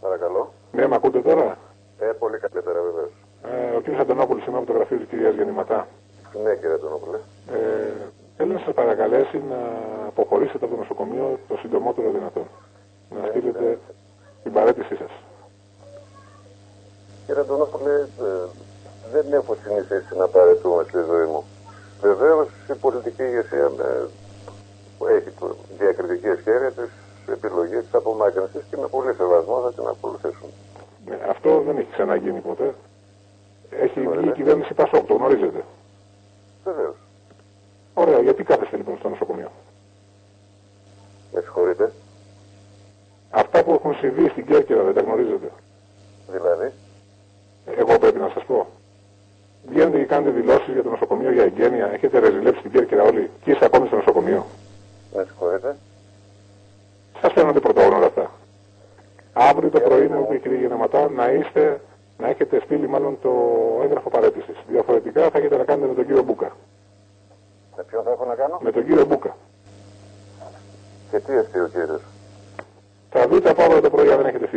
Παρακαλώ. Ναι, με ακούτε τώρα? Πολύ καλύτερα βεβαίως. Ο κ. Αντωνόπουλος είμαι από το γραφείο της κυρίας Γεννηματά. Ναι, κύριε Αντωνόπουλε. Θέλω να σας παρακαλέσει να αποχωρήσετε από το νοσοκομείο το συντομότερο δυνατόν. Να στείλετε την παραίτησή σας. Κύριε Αντωνόπουλε, δεν έχω συνηθίσει να παραιτούμε στη ζωή μου. Βεβαίως η πολιτική ηγεσία έχει διακριτική ευχέρεια της επιλογής της απομάκρυνσης και με πολύ σεβασμό θα την ακολουθήσουν. Αυτό δεν έχει ξαναγίνει ποτέ. Έχει βγει η κυβέρνηση Πασόκ, το γνωρίζετε. Βεβαίως. Ωραία, γιατί κάθεστε λοιπόν στο νοσοκομείο? Με συγχωρείτε. Αυτά που έχουν συμβεί στην Κέρκυρα δεν τα γνωρίζετε? Δηλαδή. Εγώ πρέπει να σας πω. Βγαίνετε και κάνετε δηλώσεις για το νοσοκομείο για εγγένεια. Έχετε ρεζιλέψει την Κέρκυρα όλοι και είστε ακόμη στο νοσοκομείο. Με συγχωρείτε. Σας φαίνονται πρωτόγνωρα όλα αυτά. Αύριο το πρωί μου είπε η κυρία Γεννηματά να έχετε στείλει μάλλον το έγγραφο παραίτησης. Διαφορετικά θα έχετε να κάνετε με τον κύριο Μπούκα. Με ποιον θα έχω να κάνω? Με τον κύριο Μπούκα. Και τι ευθύ ο κύριος? Θα δείτε από αύριο το πρωί αν δεν έχετε